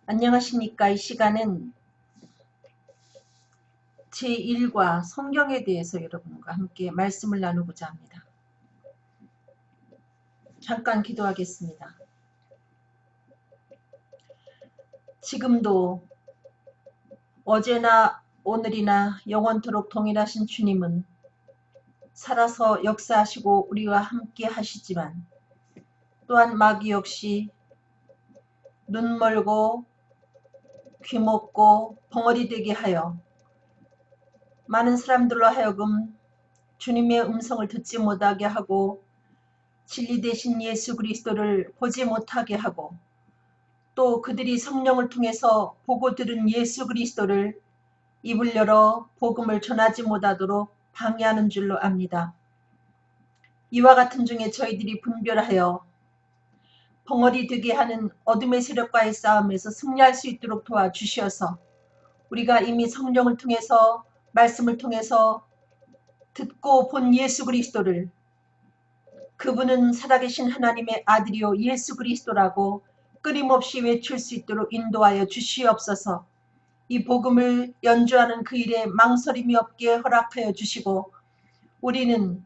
안녕하십니까. 이 시간은 제1과 성경에 대해서 여러분과 함께 말씀을 나누고자 합니다. 잠깐 기도하겠습니다. 지금도 어제나 오늘이나 영원토록 동일하신 주님은 살아서 역사하시고 우리와 함께 하시지만 또한 마귀 역시 눈 멀고 귀 먹고 벙어리 되게 하여 많은 사람들로 하여금 주님의 음성을 듣지 못하게 하고 진리 되신 예수 그리스도를 보지 못하게 하고 또 그들이 성령을 통해서 보고 들은 예수 그리스도를 입을 열어 복음을 전하지 못하도록 방해하는 줄로 압니다. 이와 같은 중에 저희들이 분별하여 벙어리 되게 하는 어둠의 세력과의 싸움에서 승리할 수 있도록 도와주시어서 우리가 이미 성령을 통해서 말씀을 통해서 듣고 본 예수 그리스도를 그분은 살아계신 하나님의 아들이요 예수 그리스도라고 끊임없이 외칠 수 있도록 인도하여 주시옵소서. 이 복음을 연주하는 그 일에 망설임이 없게 허락하여 주시고 우리는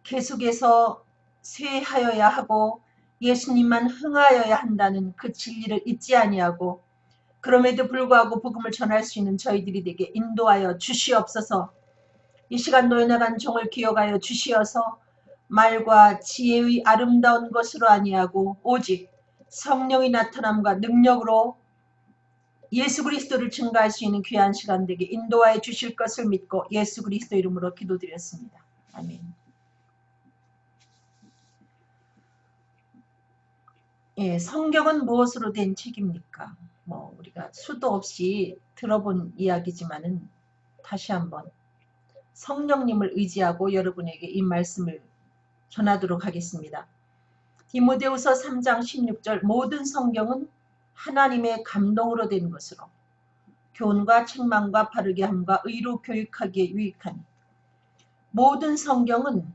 계속해서 쇠하여야 하고 예수님만 흥하여야 한다는 그 진리를 잊지 아니하고 그럼에도 불구하고 복음을 전할 수 있는 저희들이 되게 인도하여 주시옵소서. 이 시간 노여나간 종을 기억하여 주시어서 말과 지혜의 아름다운 것으로 아니하고 오직 성령의 나타남과 능력으로 예수 그리스도를 증거할 수 있는 귀한 시간 되게 인도하여 주실 것을 믿고 예수 그리스도 이름으로 기도드렸습니다. 아멘. 예, 성경은 무엇으로 된 책입니까? 우리가 수도 없이 들어본 이야기지만은 다시 한번 성령님을 의지하고 여러분에게 이 말씀을 전하도록 하겠습니다. 디모데후서 3장 16절 모든 성경은 하나님의 감동으로 된 것으로 교훈과 책망과 바르게 함과 의로 교육하기에 유익하니 모든 성경은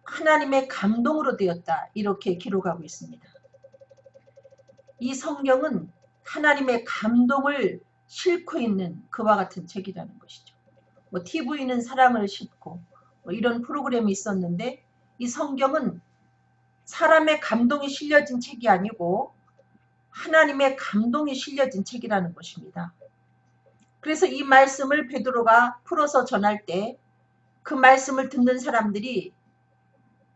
하나님의 감동으로 되었다 이렇게 기록하고 있습니다. 이 성경은 하나님의 감동을 싣고 있는 그와 같은 책이라는 것이죠. TV는 사랑을 싣고 이런 프로그램이 있었는데 이 성경은 사람의 감동이 실려진 책이 아니고 하나님의 감동이 실려진 책이라는 것입니다. 그래서 이 말씀을 베드로가 풀어서 전할 때 그 말씀을 듣는 사람들이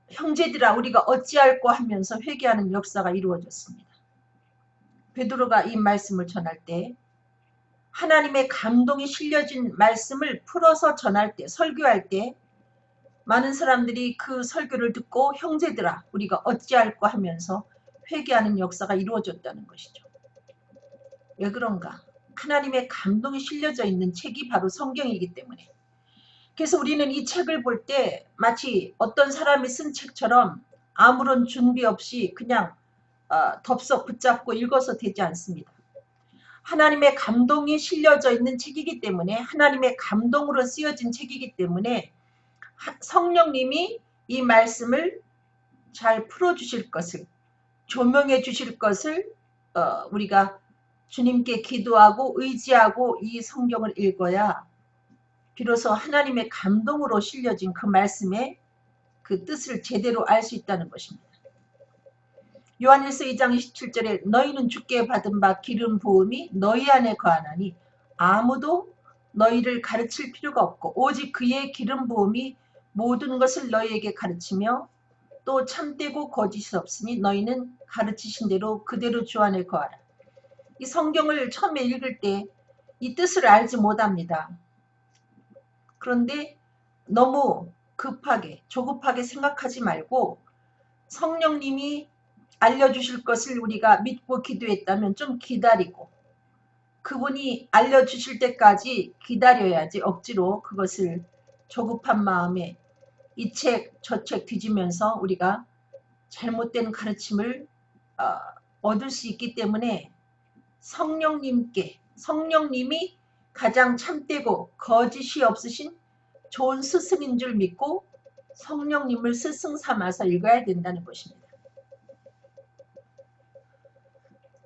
형제들아 우리가 어찌할꼬 하면서 회개하는 역사가 이루어졌습니다. 베드로가 이 말씀을 전할 때 하나님의 감동이 실려진 말씀을 풀어서 전할 때 설교할 때 많은 사람들이 그 설교를 듣고 형제들아 우리가 어찌할꼬 하면서 회개하는 역사가 이루어졌다는 것이죠. 왜 그런가? 하나님의 감동이 실려져 있는 책이 바로 성경이기 때문에. 그래서 우리는 이 책을 볼 때 마치 어떤 사람이 쓴 책처럼 아무런 준비 없이 그냥 덥석 붙잡고 읽어서 되지 않습니다. 하나님의 감동이 실려져 있는 책이기 때문에 하나님의 감동으로 쓰여진 책이기 때문에 성령님이 이 말씀을 잘 풀어주실 것을 조명해 주실 것을 우리가 주님께 기도하고 의지하고 이 성경을 읽어야 비로소 하나님의 감동으로 실려진 그 말씀의 그 뜻을 제대로 알 수 있다는 것입니다. 요한일서 2장 27절에 너희는 주께 받은 바 기름 부음이 너희 안에 거하나니 아무도 너희를 가르칠 필요가 없고 오직 그의 기름 부음이 모든 것을 너희에게 가르치며 또 참되고 거짓이 없으니 너희는 가르치신 대로 그대로 주 안에 거하라. 이 성경을 처음에 읽을 때 이 뜻을 알지 못합니다. 그런데 너무 급하게 조급하게 생각하지 말고 성령님이 알려주실 것을 우리가 믿고 기도했다면 좀 기다리고 그분이 알려주실 때까지 기다려야지 억지로 그것을 조급한 마음에 이 책 저 책 뒤지면서 우리가 잘못된 가르침을 얻을 수 있기 때문에 성령님이 가장 참되고 거짓이 없으신 좋은 스승인 줄 믿고 성령님을 스승 삼아서 읽어야 된다는 것입니다.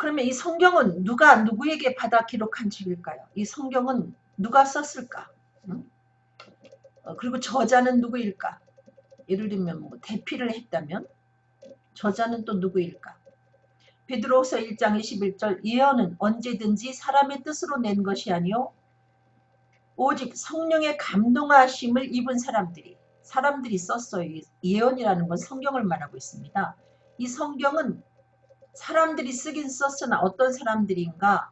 그러면 이 성경은 누가 누구에게 받아 기록한 책일까요? 이 성경은 누가 썼을까? 응? 그리고 저자는 누구일까? 예를 들면 뭐 대피를 했다면 저자는 또 누구일까? 베드로후서 1장 21절 예언은 언제든지 사람의 뜻으로 낸 것이 아니요 오직 성령의 감동하심을 입은 사람들이 썼어요. 예언이라는 건 성경을 말하고 있습니다. 이 성경은 사람들이 쓰긴 썼으나 어떤 사람들인가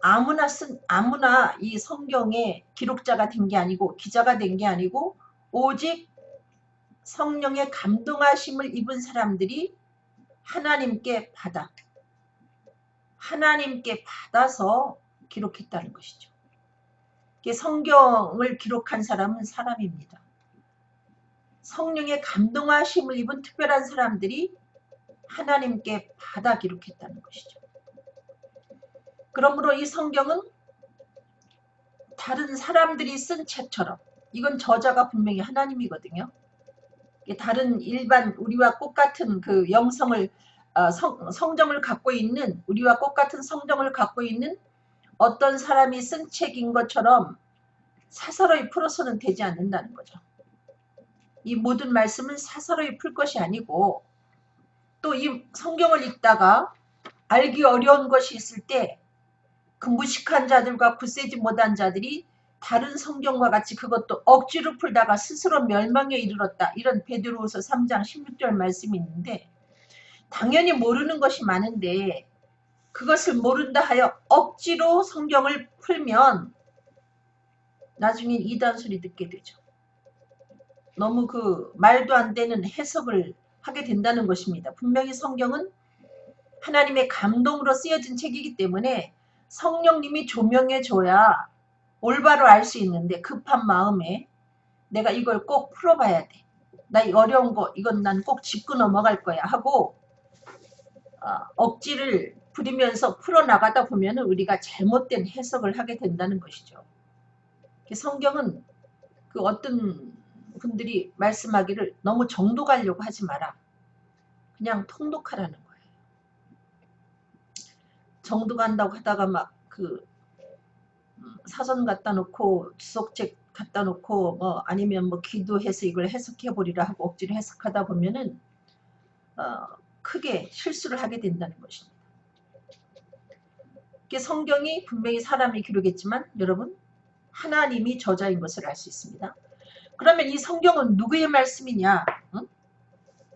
아무나 이 성경의 기록자가 된 게 아니고 기자가 된 게 아니고 오직 성령의 감동하심을 입은 사람들이 하나님께 받아서 기록했다는 것이죠. 성경을 기록한 사람은 사람입니다. 성령의 감동하심을 입은 특별한 사람들이 하나님께 받아 기록했다는 것이죠. 그러므로 이 성경은 다른 사람들이 쓴 책처럼 이건 저자가 분명히 하나님이거든요. 다른 일반 우리와 똑같은 그 영성을 성정을 갖고 있는 우리와 똑같은 성정을 갖고 있는 어떤 사람이 쓴 책인 것처럼 사사로이 풀어서는 되지 않는다는 거죠. 이 모든 말씀은 사사로이 풀 것이 아니고 또 이 성경을 읽다가 알기 어려운 것이 있을 때 그 무식한 자들과 굳세지 못한 자들이 다른 성경과 같이 그것도 억지로 풀다가 스스로 멸망에 이르렀다. 이런 베드로후서 3장 16절 말씀이 있는데 당연히 모르는 것이 많은데 그것을 모른다 하여 억지로 성경을 풀면 나중엔 이단 소리 듣게 되죠. 너무 그 말도 안 되는 해석을 하게 된다는 것입니다. 분명히 성경은 하나님의 감동으로 쓰여진 책이기 때문에 성령님이 조명해 줘야 올바로 알 수 있는데 급한 마음에 내가 이걸 꼭 풀어봐야 돼. 나 이 어려운 거 이건 난 꼭 짚고 넘어갈 거야 하고 억지를 부리면서 풀어나가다 보면 우리가 잘못된 해석을 하게 된다는 것이죠. 성경은 그 어떤 분들이 말씀하기를 너무 정도 가려고 하지 마라. 그냥 통독하라는 거예요. 정도 간다고 하다가 막 그 사전 갖다 놓고 주석책 갖다 놓고 뭐 아니면 뭐 기도해서 이걸 해석해 보리라 하고 억지로 해석하다 보면은 크게 실수를 하게 된다는 것입니다. 성경이 분명히 사람이 기록했지만 여러분 하나님이 저자인 것을 알 수 있습니다. 그러면 이 성경은 누구의 말씀이냐? 응?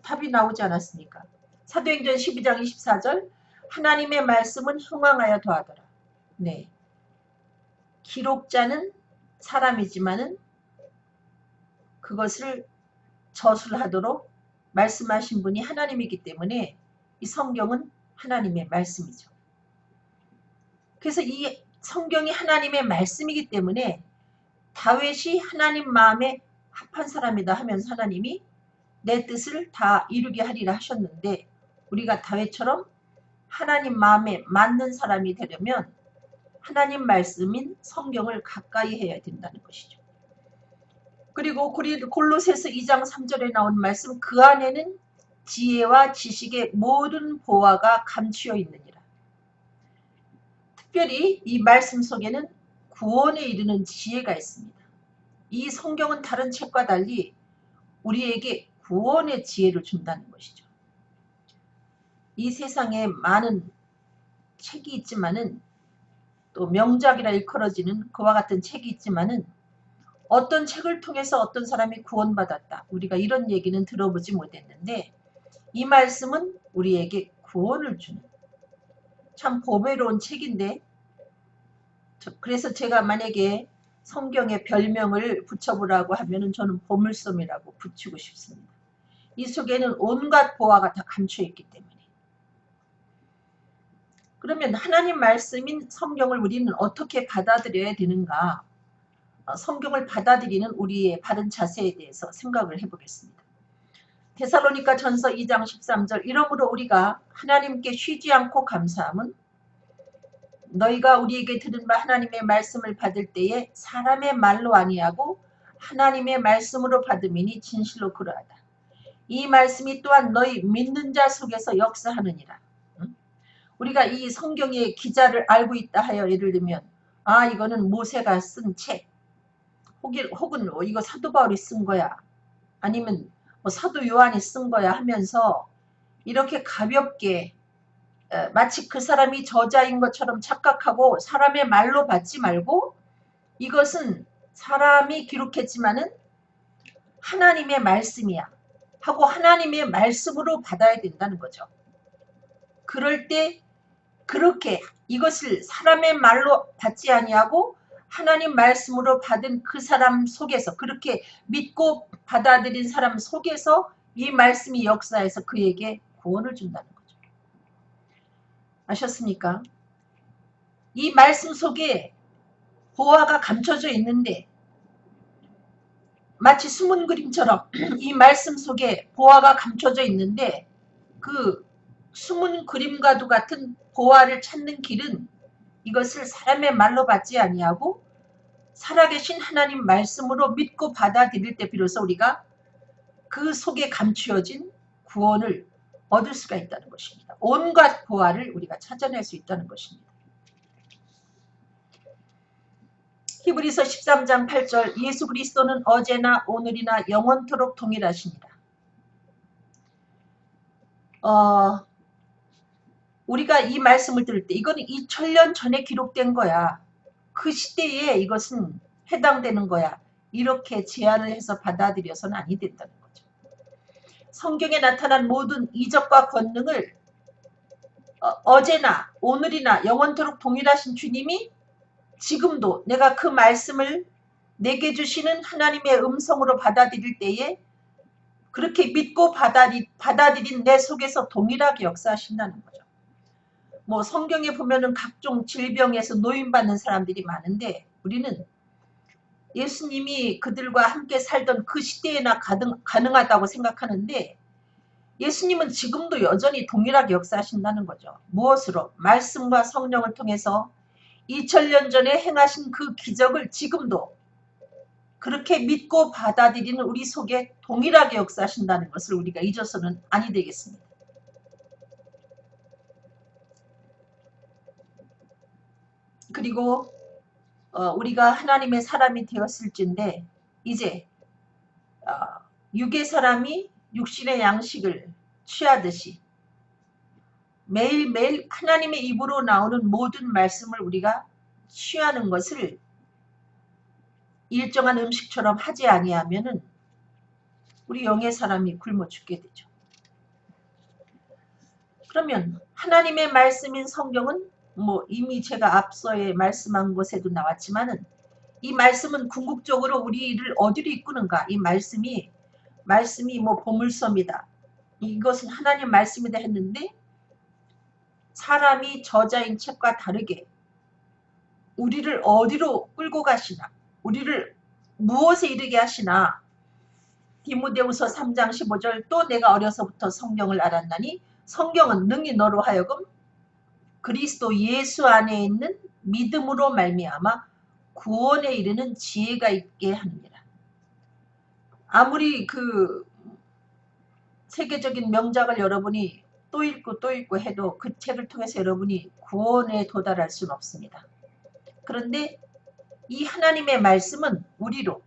답이 나오지 않았습니까? 사도행전 12장 24절 하나님의 말씀은 흥왕하여 더하더라. 네, 기록자는 사람이지만은 그것을 저술하도록 말씀하신 분이 하나님이기 때문에 이 성경은 하나님의 말씀이죠. 그래서 이 성경이 하나님의 말씀이기 때문에 다윗이 하나님 마음에 합한 사람이다 하면서 하나님이 내 뜻을 다 이루게 하리라 하셨는데 우리가 다윗처럼 하나님 마음에 맞는 사람이 되려면 하나님 말씀인 성경을 가까이 해야 된다는 것이죠. 그리고 골로새서 2장 3절에 나온 말씀 그 안에는 지혜와 지식의 모든 보화가 감추어 있느니라. 특별히 이 말씀 속에는 구원에 이르는 지혜가 있습니다. 이 성경은 다른 책과 달리 우리에게 구원의 지혜를 준다는 것이죠. 이 세상에 많은 책이 있지만은 또 명작이라 일컬어지는 그와 같은 책이 있지만은 어떤 책을 통해서 어떤 사람이 구원받았다. 우리가 이런 얘기는 들어보지 못했는데 이 말씀은 우리에게 구원을 주는 참 보배로운 책인데 그래서 제가 만약에 성경에 별명을 붙여보라고 하면은 저는 보물섬이라고 붙이고 싶습니다. 이 속에는 온갖 보화가 다 감춰 있기 때문에. 그러면 하나님 말씀인 성경을 우리는 어떻게 받아들여야 되는가? 성경을 받아들이는 우리의 바른 자세에 대해서 생각을 해보겠습니다. 데살로니가 전서 2장 13절 이러므로 우리가 하나님께 쉬지 않고 감사함은 너희가 우리에게 들은 바 하나님의 말씀을 받을 때에 사람의 말로 아니하고 하나님의 말씀으로 받음이니 진실로 그러하다. 이 말씀이 또한 너희 믿는 자 속에서 역사하느니라. 우리가 이 성경의 기자를 알고 있다 하여 예를 들면 아 이거는 모세가 쓴 책 혹은 이거 사도 바울이 쓴 거야 아니면 뭐 사도 요한이 쓴 거야 하면서 이렇게 가볍게 마치 그 사람이 저자인 것처럼 착각하고 사람의 말로 받지 말고 이것은 사람이 기록했지만은 하나님의 말씀이야 하고 하나님의 말씀으로 받아야 된다는 거죠. 그럴 때 그렇게 이것을 사람의 말로 받지 아니하고 하나님 말씀으로 받은 그 사람 속에서 그렇게 믿고 받아들인 사람 속에서 이 말씀이 역사해서 그에게 구원을 준다는 거죠. 아셨습니까? 이 말씀 속에 보화가 감춰져 있는데 마치 숨은 그림처럼 이 말씀 속에 보화가 감춰져 있는데 그 숨은 그림과도 같은 보화를 찾는 길은 이것을 사람의 말로 받지 아니하고 살아계신 하나님 말씀으로 믿고 받아들일 때 비로소 우리가 그 속에 감추어진 구원을 얻을 수가 있다는 것입니다. 온갖 보화를 우리가 찾아낼 수 있다는 것입니다. 히브리서 13장 8절 예수 그리스도는 어제나 오늘이나 영원토록 동일하십니다. 우리가 이 말씀을 들을 때 이거는 2000년 전에 기록된 거야. 그 시대에 이것은 해당되는 거야. 이렇게 제안을 해서 받아들여서는 아니 된다는 거죠. 성경에 나타난 모든 이적과 권능을 어제나 오늘이나 영원토록 동일하신 주님이 지금도 내가 그 말씀을 내게 주시는 하나님의 음성으로 받아들일 때에 그렇게 믿고 받아들인 내 속에서 동일하게 역사하신다는 거죠. 뭐 성경에 보면은 각종 질병에서 노인받는 사람들이 많은데 우리는 예수님이 그들과 함께 살던 그 시대에나 가능하다고 생각하는데 예수님은 지금도 여전히 동일하게 역사하신다는 거죠. 무엇으로? 말씀과 성령을 통해서 2000년 전에 행하신 그 기적을 지금도 그렇게 믿고 받아들이는 우리 속에 동일하게 역사하신다는 것을 우리가 잊어서는 아니 되겠습니다. 그리고 우리가 하나님의 사람이 되었을진데 이제 육의 사람이 육신의 양식을 취하듯이 매일매일 하나님의 입으로 나오는 모든 말씀을 우리가 취하는 것을 일정한 음식처럼 하지 아니하면은 우리 영의 사람이 굶어 죽게 되죠. 그러면 하나님의 말씀인 성경은 뭐 이미 제가 앞서에 말씀한 것에도 나왔지만은 이 말씀은 궁극적으로 우리를 어디로 이끄는가? 이 말씀이 뭐 보물섬이다. 이것은 하나님 말씀이다 했는데 사람이 저자인 책과 다르게 우리를 어디로 끌고 가시나? 우리를 무엇에 이르게 하시나? 디모데후서 3장 15절 또 내가 어려서부터 성경을 알았나니 성경은 능히 너로 하여금 그리스도 예수 안에 있는 믿음으로 말미암아 구원에 이르는 지혜가 있게 하느니라. 아무리 그 세계적인 명작을 여러분이 또 읽고 해도 그 책을 통해서 여러분이 구원에 도달할 수는 없습니다. 그런데 이 하나님의 말씀은 우리로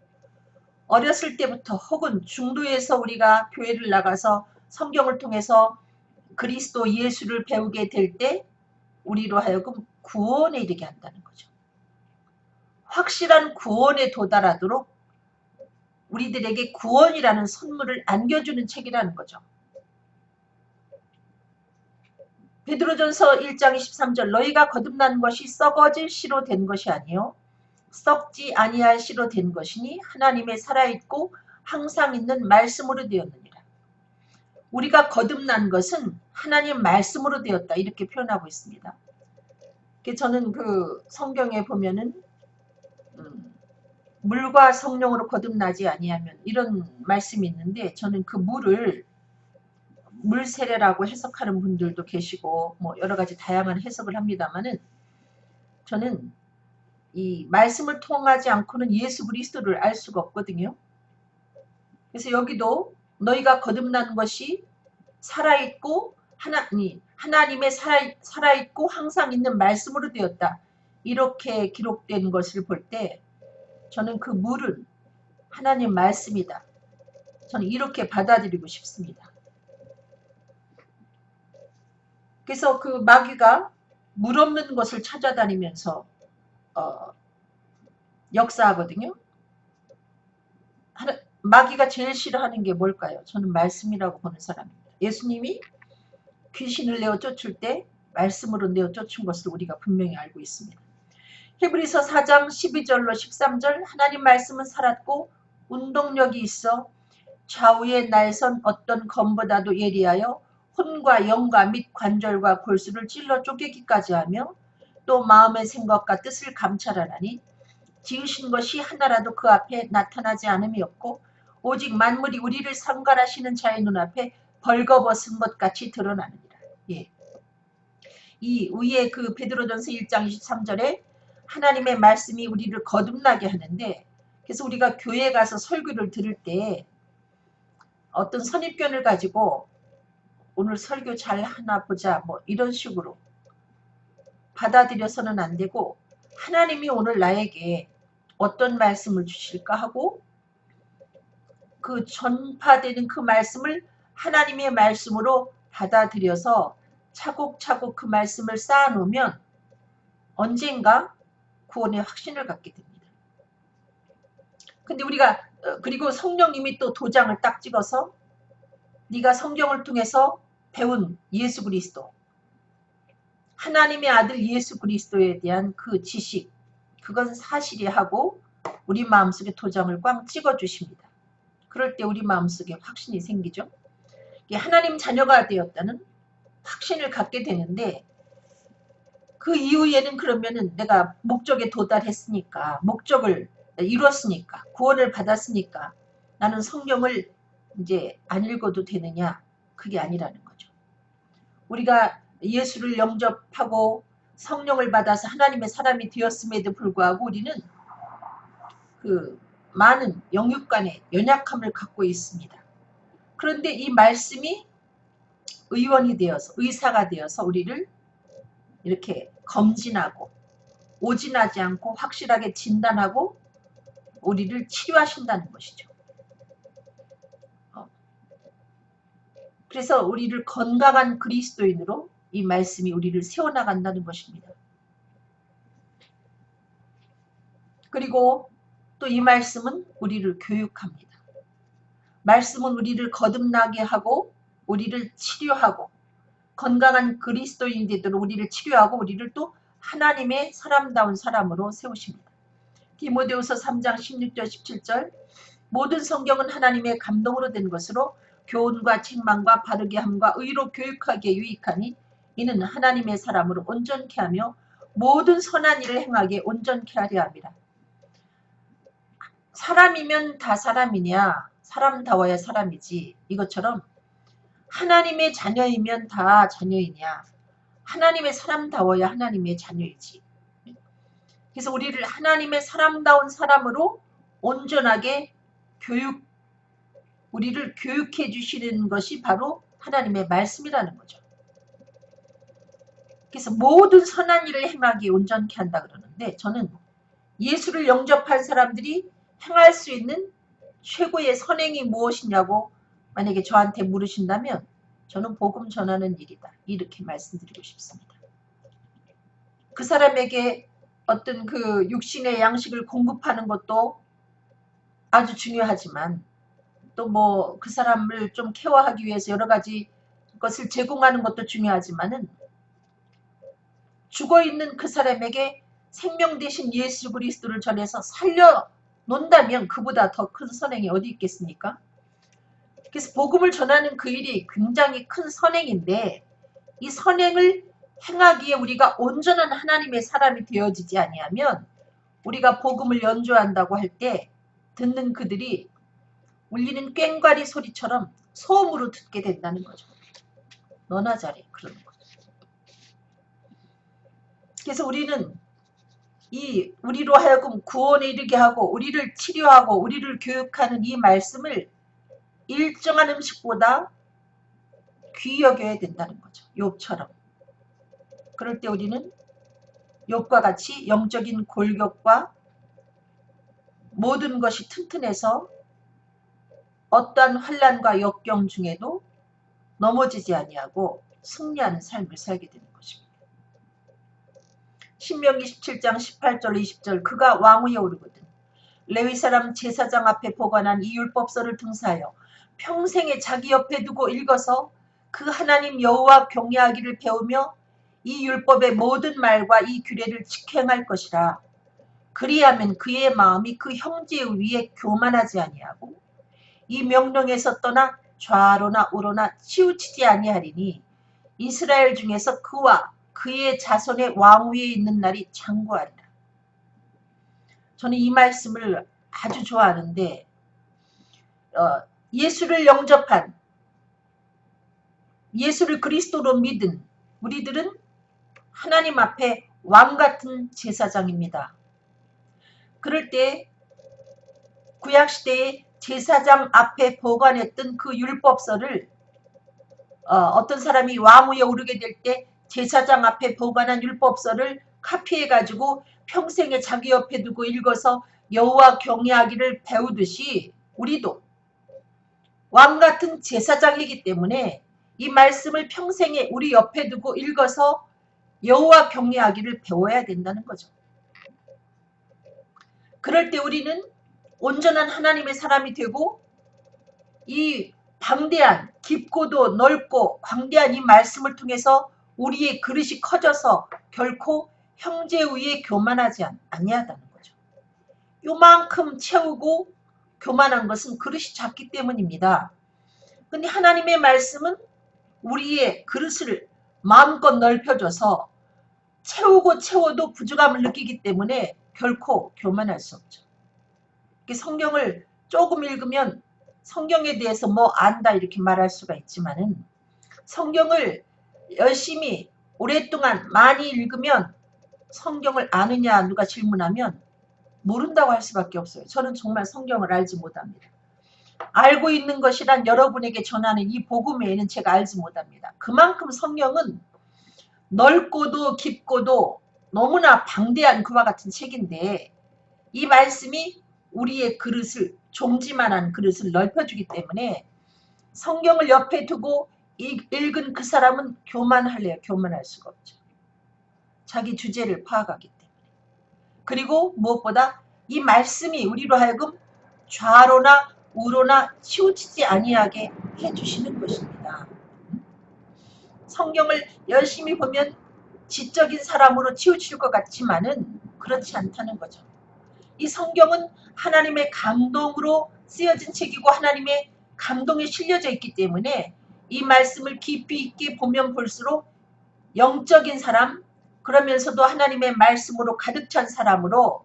어렸을 때부터 혹은 중도에서 우리가 교회를 나가서 성경을 통해서 그리스도 예수를 배우게 될 때 우리로 하여금 구원에 이르게 한다는 거죠. 확실한 구원에 도달하도록 우리들에게 구원이라는 선물을 안겨주는 책이라는 거죠. 베드로전서 1장 23절 너희가 거듭난 것이 썩어질 씨로 된 것이 아니요 썩지 아니할 씨로 된 것이니 하나님의 살아있고 항상 있는 말씀으로 되었느니라. 우리가 거듭난 것은 하나님 말씀으로 되었다 이렇게 표현하고 있습니다. 저는 그 성경에 보면은 물과 성령으로 거듭나지 아니하면 이런 말씀이 있는데 저는 그 물을 물세례라고 해석하는 분들도 계시고 뭐 여러 가지 다양한 해석을 합니다만은 저는 이 말씀을 통하지 않고는 예수 그리스도를 알 수가 없거든요. 그래서 여기도 너희가 거듭난 것이 살아있고 하나님의 살아있고 항상 있는 말씀으로 되었다. 이렇게 기록된 것을 볼 때 저는 그 물은 하나님 말씀이다. 저는 이렇게 받아들이고 싶습니다. 그래서 그 마귀가 물 없는 것을 찾아다니면서 역사하거든요. 마귀가 제일 싫어하는 게 뭘까요? 저는 말씀이라고 보는 사람입니다. 예수님이 귀신을 내어 쫓을 때 말씀으로 내어 쫓은 것을 우리가 분명히 알고 있습니다. 히브리서 4장 12절로 13절 하나님 말씀은 살았고 운동력이 있어 좌우의 날선 어떤 검보다도 예리하여 혼과 영과 및 관절과 골수를 찔러 쪼개기까지 하며 또 마음의 생각과 뜻을 감찰하나니 지으신 것이 하나라도 그 앞에 나타나지 않음이 없고 오직 만물이 우리를 상관하시는 자의 눈앞에 벌거벗은 것 같이 드러나느니라. 예. 이 위에 그 베드로전서 1장 23절에 하나님의 말씀이 우리를 거듭나게 하는데, 그래서 우리가 교회에 가서 설교를 들을 때 어떤 선입견을 가지고 오늘 설교 잘 하나 보자 뭐 이런 식으로 받아들여서는 안 되고, 하나님이 오늘 나에게 어떤 말씀을 주실까 하고 그 전파되는 그 말씀을 하나님의 말씀으로 받아들여서 차곡차곡 그 말씀을 쌓아놓으면 언젠가 구원의 확신을 갖게 됩니다. 근데 우리가 그리고 성령님이 또 도장을 딱 찍어서 네가 성경을 통해서 배운 예수 그리스도, 하나님의 아들 예수 그리스도에 대한 그 지식, 그건 사실이 하고 우리 마음속에 도장을 꽝 찍어주십니다. 그럴 때 우리 마음속에 확신이 생기죠. 하나님 자녀가 되었다는 확신을 갖게 되는데, 그 이후에는 그러면은 내가 목적에 도달했으니까, 목적을 이뤘으니까, 구원을 받았으니까 나는 성경을 이제 안 읽어도 되느냐? 그게 아니라는 거죠. 우리가 예수를 영접하고 성령을 받아서 하나님의 사람이 되었음에도 불구하고 우리는 그 많은 영육간의 연약함을 갖고 있습니다. 그런데 이 말씀이 의원이 되어서, 의사가 되어서 우리를 이렇게 검진하고 오진하지 않고 확실하게 진단하고 우리를 치료하신다는 것이죠. 그래서 우리를 건강한 그리스도인으로 이 말씀이 우리를 세워나간다는 것입니다. 그리고 또 이 말씀은 우리를 교육합니다. 말씀은 우리를 거듭나게 하고 우리를 치료하고 건강한 그리스도인이 되도록 우리를 치료하고 우리를 또 하나님의 사람다운 사람으로 세우십니다. 디모데후서 3장 16절 17절 모든 성경은 하나님의 감동으로 된 것으로 교훈과 책망과 바르게 함과 의로 교육하기에 유익하니 이는 하나님의 사람으로 온전케 하며 모든 선한 일을 행하기에 온전케 하려 함이라. 사람이면 다 사람이냐? 사람다워야 사람이지. 이것처럼 하나님의 자녀이면 다 자녀이냐? 하나님의 사람다워야 하나님의 자녀이지. 그래서 우리를 하나님의 사람다운 사람으로 온전하게 우리를 교육해 주시는 것이 바로 하나님의 말씀이라는 거죠. 그래서 모든 선한 일을 행하기에 온전케 한다 그러는데, 저는 예수를 영접한 사람들이 행할 수 있는 최고의 선행이 무엇이냐고 만약에 저한테 물으신다면 저는 복음 전하는 일이다. 이렇게 말씀드리고 싶습니다. 그 사람에게 어떤 그 육신의 양식을 공급하는 것도 아주 중요하지만 또 뭐 그 사람을 좀 케어하기 위해서 여러 가지 것을 제공하는 것도 중요하지만은 죽어있는 그 사람에게 생명 대신 예수 그리스도를 전해서 살려 논다면 그보다 더 큰 선행이 어디 있겠습니까? 그래서 복음을 전하는 그 일이 굉장히 큰 선행인데, 이 선행을 행하기에 우리가 온전한 하나님의 사람이 되어지지 아니하면 우리가 복음을 연주한다고 할 때 듣는 그들이 울리는 꽹과리 소리처럼 소음으로 듣게 된다는 거죠. 너나 잘해, 그러는 거죠. 그래서 우리는 우리로 하여금 구원에 이르게 하고 우리를 치료하고 우리를 교육하는 이 말씀을 일정한 음식보다 귀히 여겨야 된다는 거죠. 욥처럼. 그럴 때 우리는 욥과 같이 영적인 골격과 모든 것이 튼튼해서 어떠한 환난과 역경 중에도 넘어지지 아니하고 승리하는 삶을 살게 되는 것입니다. 신명기 17장 18절 20절 그가 왕위에 오르거든 레위 사람 제사장 앞에 보관한 이 율법서를 등사하여 평생에 자기 옆에 두고 읽어서 그 하나님 여호와 경외하기를 배우며 이 율법의 모든 말과 이 규례를 직행할 것이라. 그리하면 그의 마음이 그 형제 위에 교만하지 아니하고 이 명령에서 떠나 좌로나 우로나 치우치지 아니하리니 이스라엘 중에서 그와 그의 자손의 왕위에 있는 날이 장구하리라. 저는 이 말씀을 아주 좋아하는데 예수를 영접한 예수를 그리스도로 믿은 우리들은 하나님 앞에 왕같은 제사장입니다. 그럴 때 구약시대에 제사장 앞에 보관했던 그 율법서를 어떤 사람이 왕위에 오르게 될 때 제사장 앞에 보관한 율법서를 카피해가지고 평생에 자기 옆에 두고 읽어서 여호와 경외하기를 배우듯이 우리도 왕같은 제사장이기 때문에 이 말씀을 평생에 우리 옆에 두고 읽어서 여호와 경외하기를 배워야 된다는 거죠. 그럴 때 우리는 온전한 하나님의 사람이 되고 이 방대한 깊고도 넓고 광대한 이 말씀을 통해서 우리의 그릇이 커져서 결코 형제 위에 교만하지 아니하다는 거죠. 요만큼 채우고 교만한 것은 그릇이 작기 때문입니다. 근데 하나님의 말씀은 우리의 그릇을 마음껏 넓혀줘서 채우고 채워도 부족함을 느끼기 때문에 결코 교만할 수 없죠. 성경을 조금 읽으면 성경에 대해서 뭐 안다 이렇게 말할 수가 있지만은 성경을 열심히 오랫동안 많이 읽으면 성경을 아느냐 누가 질문하면 모른다고 할 수밖에 없어요. 저는 정말 성경을 알지 못합니다. 알고 있는 것이란 여러분에게 전하는 이 복음 외에는 제가 알지 못합니다. 그만큼 성경은 넓고도 깊고도 너무나 방대한 그와 같은 책인데 이 말씀이 우리의 그릇을 종지만한 그릇을 넓혀주기 때문에 성경을 옆에 두고 읽은 그 사람은 교만할래요. 교만할 수가 없죠. 자기 주제를 파악하기 때문에. 그리고 무엇보다 이 말씀이 우리로 하여금 좌로나 우로나 치우치지 아니하게 해주시는 것입니다. 성경을 열심히 보면 지적인 사람으로 치우칠 것 같지만은 그렇지 않다는 거죠. 이 성경은 하나님의 감동으로 쓰여진 책이고 하나님의 감동이 실려져 있기 때문에 이 말씀을 깊이 있게 보면 볼수록 영적인 사람 그러면서도 하나님의 말씀으로 가득 찬 사람으로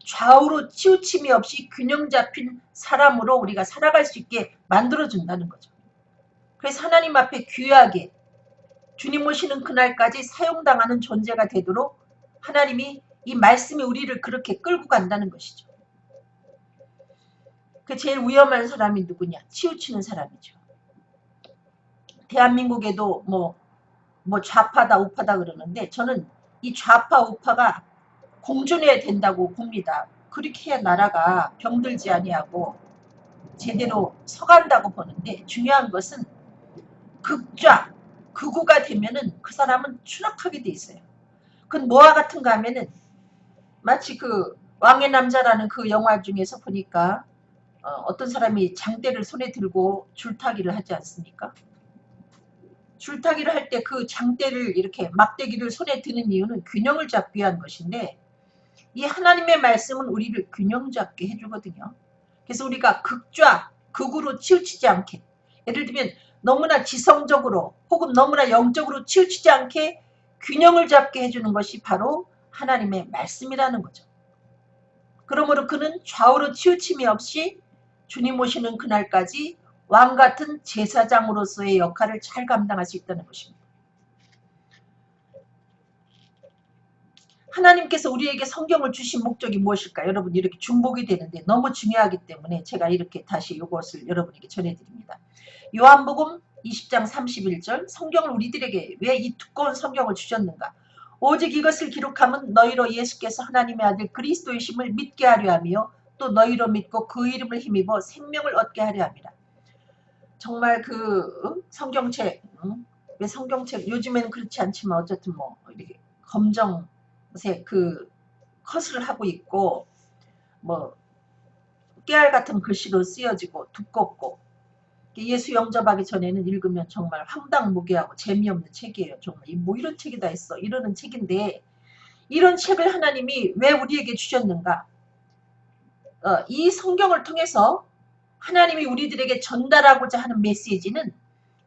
좌우로 치우침이 없이 균형 잡힌 사람으로 우리가 살아갈 수 있게 만들어준다는 거죠. 그래서 하나님 앞에 귀하게 주님 오시는 그날까지 사용당하는 존재가 되도록 하나님이 이 말씀이 우리를 그렇게 끌고 간다는 것이죠. 그 제일 위험한 사람이 누구냐? 치우치는 사람이죠. 대한민국에도 뭐 좌파다 우파다 그러는데 저는 이 좌파 우파가 공존해야 된다고 봅니다. 그렇게 해야 나라가 병들지 아니하고 제대로 서간다고 보는데 중요한 것은 극좌, 극우가 되면은 그 사람은 추락하게 돼 있어요. 그건 뭐와 같은가 하면은 마치 그 왕의 남자라는 그 영화 중에서 보니까 어떤 사람이 장대를 손에 들고 줄타기를 하지 않습니까? 줄타기를 할 때 그 장대를 이렇게 막대기를 손에 드는 이유는 균형을 잡기 위한 것인데 이 하나님의 말씀은 우리를 균형 잡게 해주거든요. 그래서 우리가 극좌, 극으로 치우치지 않게 예를 들면 너무나 지성적으로 혹은 너무나 영적으로 치우치지 않게 균형을 잡게 해주는 것이 바로 하나님의 말씀이라는 거죠. 그러므로 그는 좌우로 치우침이 없이 주님 오시는 그날까지 왕같은 제사장으로서의 역할을 잘 감당할 수 있다는 것입니다. 하나님께서 우리에게 성경을 주신 목적이 무엇일까? 여러분 이렇게 중복이 되는데 너무 중요하기 때문에 제가 이렇게 다시 이것을 여러분에게 전해드립니다. 요한복음 20장 31절 성경을 우리들에게 왜 이 두꺼운 성경을 주셨는가? 오직 이것을 기록함은 너희로 예수께서 하나님의 아들 그리스도이심을 믿게 하려 하며 또 너희로 믿고 그 이름을 힘입어 생명을 얻게 하려 함이라. 정말 그 성경책, 왜 성경책 요즘에는 그렇지 않지만 어쨌든 뭐 이렇게 검정색 그 컷을 하고 있고 뭐 깨알 같은 글씨로 쓰여지고 두껍고 예수 영접하기 전에는 읽으면 정말 황당무계하고 재미없는 책이에요. 정말 뭐 이런 책이 다 있어 이러는 책인데 이런 책을 하나님이 왜 우리에게 주셨는가? 이 성경을 통해서 하나님이 우리들에게 전달하고자 하는 메시지는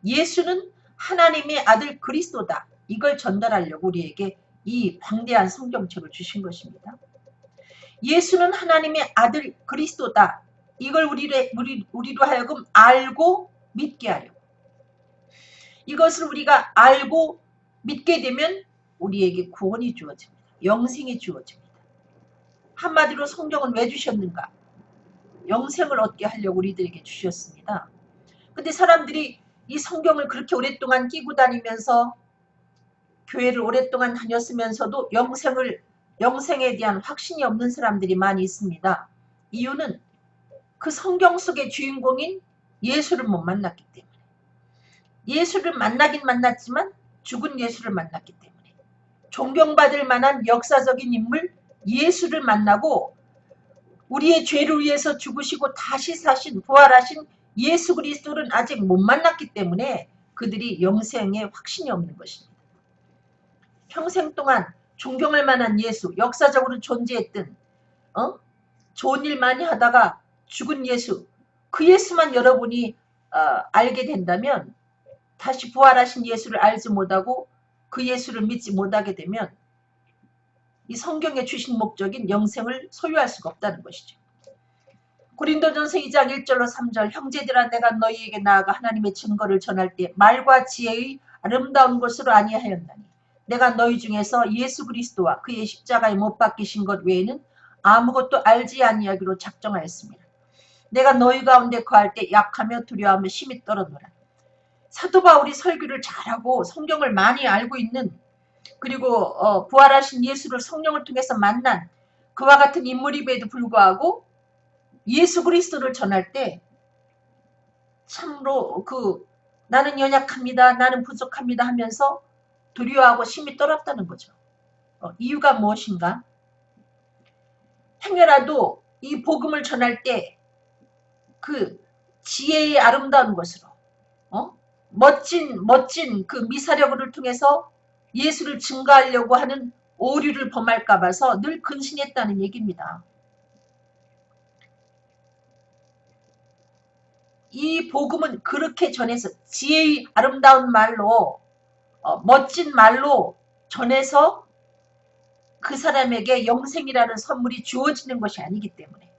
예수는 하나님의 아들 그리스도다. 이걸 전달하려고 우리에게 이 방대한 성경책을 주신 것입니다. 예수는 하나님의 아들 그리스도다. 이걸 우리로 하여금 알고 믿게 하려고. 이것을 우리가 알고 믿게 되면 우리에게 구원이 주어집니다. 영생이 주어집니다. 한마디로 성경은 왜 주셨는가? 영생을 얻게 하려고 우리들에게 주셨습니다. 근데 사람들이 이 성경을 그렇게 오랫동안 끼고 다니면서 교회를 오랫동안 다녔으면서도 영생에 대한 확신이 없는 사람들이 많이 있습니다. 이유는 그 성경 속의 주인공인 예수를 못 만났기 때문에. 예수를 만나긴 만났지만 죽은 예수를 만났기 때문에. 존경받을 만한 역사적인 인물 예수를 만나고 우리의 죄를 위해서 죽으시고 다시 사신 부활하신 예수 그리스도를 아직 못 만났기 때문에 그들이 영생에 확신이 없는 것입니다. 평생 동안 존경할 만한 예수, 역사적으로 존재했던 좋은 일 많이 하다가 죽은 예수, 그 예수만 여러분이 알게 된다면 다시 부활하신 예수를 알지 못하고 그 예수를 믿지 못하게 되면 이 성경에 주신 목적인 영생을 소유할 수가 없다는 것이죠. 고린도전서 2장 1절로 3절 형제들아 내가 너희에게 나아가 하나님의 증거를 전할 때 말과 지혜의 아름다운 것으로 아니하였나니 내가 너희 중에서 예수 그리스도와 그의 십자가에 못 박히신 것 외에는 아무것도 알지 아니하기로 작정하였습니다. 내가 너희 가운데 거할 때 약하며 두려워하며 심히 떨어노라. 사도 바울이 설교를 잘하고 성경을 많이 알고 있는 그리고 부활하신 예수를 성령을 통해서 만난 그와 같은 인물임에도 불구하고 예수 그리스도를 전할 때 참으로 나는 연약합니다. 나는 부족합니다 하면서 두려워하고 심히 떨었다는 거죠. 이유가 무엇인가? 행여라도 이 복음을 전할 때 그 지혜의 아름다운 것으로 멋진 그 미사력을 통해서 예수를 증거하려고 하는 오류를 범할까 봐서 늘 근신했다는 얘기입니다. 이 복음은 그렇게 전해서 지혜의 아름다운 말로 멋진 말로 전해서 그 사람에게 영생이라는 선물이 주어지는 것이 아니기 때문에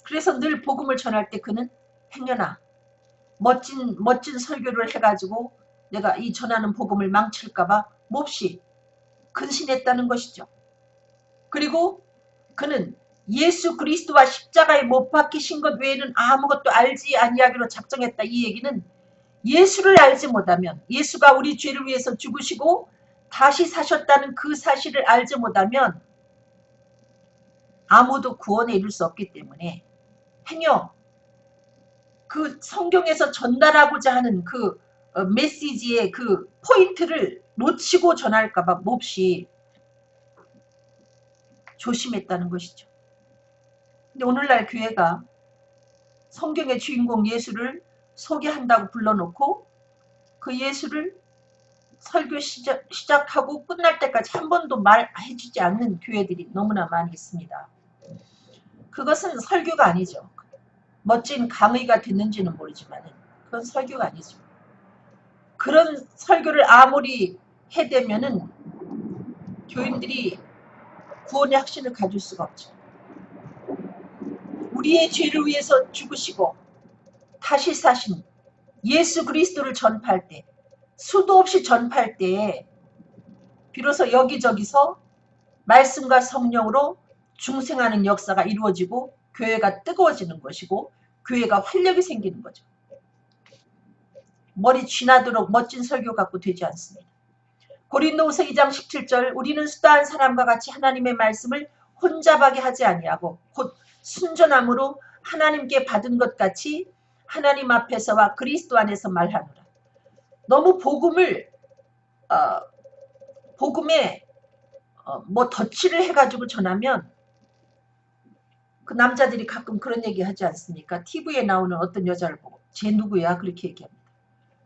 그래서 늘 복음을 전할 때 그는 행여나 멋진 설교를 해가지고 내가 이 전하는 복음을 망칠까봐 몹시 근신했다는 것이죠. 그리고 그는 예수 그리스도와 십자가에 못 박히신 것 외에는 아무것도 알지 아니하기로 작정했다. 이 얘기는 예수를 알지 못하면 예수가 우리 죄를 위해서 죽으시고 다시 사셨다는 그 사실을 알지 못하면 아무도 구원에 이를 수 없기 때문에 행여 그 성경에서 전달하고자 하는 그 메시지의 그 포인트를 놓치고 전할까봐 몹시 조심했다는 것이죠. 근데 오늘날 교회가 성경의 주인공 예수를 소개한다고 불러놓고 그 예수를 설교 시작하고 끝날 때까지 한 번도 말해주지 않는 교회들이 너무나 많이 있습니다. 그것은 설교가 아니죠. 멋진 강의가 됐는지는 모르지만 그건 설교가 아니죠. 그런 설교를 아무리 해대면은 교인들이 구원의 확신을 가질 수가 없죠. 우리의 죄를 위해서 죽으시고 다시 사신 예수 그리스도를 전파할 때 수도 없이 전파할 때에 비로소 여기저기서 말씀과 성령으로 중생하는 역사가 이루어지고 교회가 뜨거워지는 것이고 교회가 활력이 생기는 거죠. 머리 쥐나도록 멋진 설교 갖고 되지 않습니다. 고린도후서 2장 17절 우리는 수다한 사람과 같이 하나님의 말씀을 혼잡하게 하지 아니하고 곧 순전함으로 하나님께 받은 것 같이 하나님 앞에서와 그리스도 안에서 말하노라. 너무 복음에 뭐 덧칠을 해가지고 전하면 그 남자들이 가끔 그런 얘기 하지 않습니까? TV에 나오는 어떤 여자를 보고 쟤 누구야? 그렇게 얘기합니다.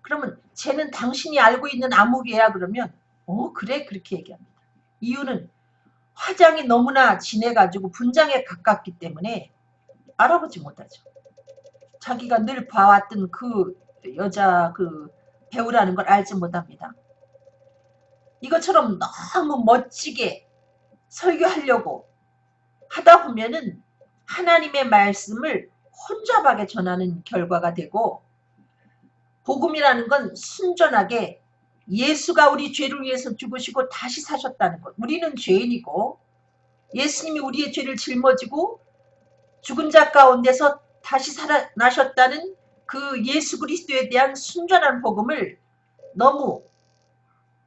그러면 쟤는 당신이 알고 있는 아무개야? 그러면 그래? 그렇게 얘기합니다. 이유는 화장이 너무나 진해가지고 분장에 가깝기 때문에 알아보지 못하죠. 자기가 늘 봐왔던 그 여자 그 배우라는 걸 알지 못합니다. 이것처럼 너무 멋지게 설교하려고 하다 보면은 하나님의 말씀을 혼잡하게 전하는 결과가 되고, 복음이라는 건 순전하게 예수가 우리 죄를 위해서 죽으시고 다시 사셨다는 것. 우리는 죄인이고 예수님이 우리의 죄를 짊어지고 죽은 자 가운데서 다시 살아나셨다는 그 예수 그리스도에 대한 순전한 복음을 너무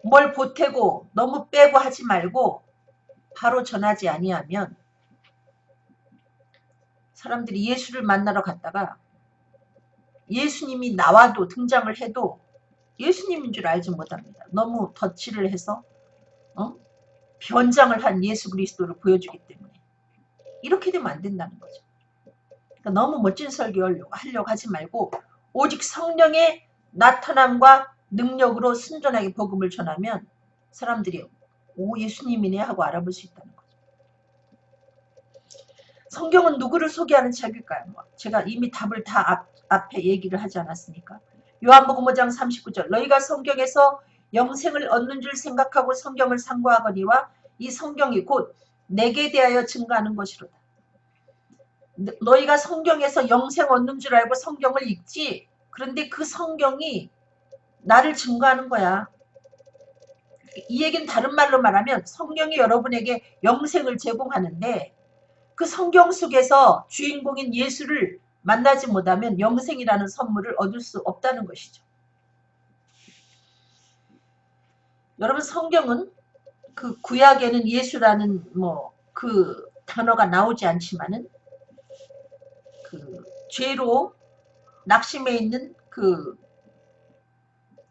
뭘 보태고 너무 빼고 하지 말고 바로 전하지 아니하면 사람들이 예수를 만나러 갔다가 예수님이 나와도 등장을 해도 예수님인 줄 알지 못합니다. 너무 덧칠을 해서 변장을 한 예수 그리스도를 보여주기 때문에 이렇게 되면 안 된다는 거죠. 그러니까 너무 멋진 설교하려고 하지 말고 오직 성령의 나타남과 능력으로 순전하게 복음을 전하면 사람들이 예수님이네 하고 알아볼 수 있다는 거죠. 성경은 누구를 소개하는 책일까요? 제가 이미 답을 다 앞에 얘기를 하지 않았습니까? 요한복음 5장 39절 너희가 성경에서 영생을 얻는 줄 생각하고 성경을 상고하거니와 이 성경이 곧 내게 대하여 증거하는 것이로다. 너희가 성경에서 영생 얻는 줄 알고 성경을 읽지, 그런데 그 성경이 나를 증거하는 거야. 이 얘기는 다른 말로 말하면 성경이 여러분에게 영생을 제공하는데 그 성경 속에서 주인공인 예수를 만나지 못하면 영생이라는 선물을 얻을 수 없다는 것이죠. 여러분, 성경은 그 구약에는 예수라는 그 단어가 나오지 않지만은 그 죄로 낙심해 있는 그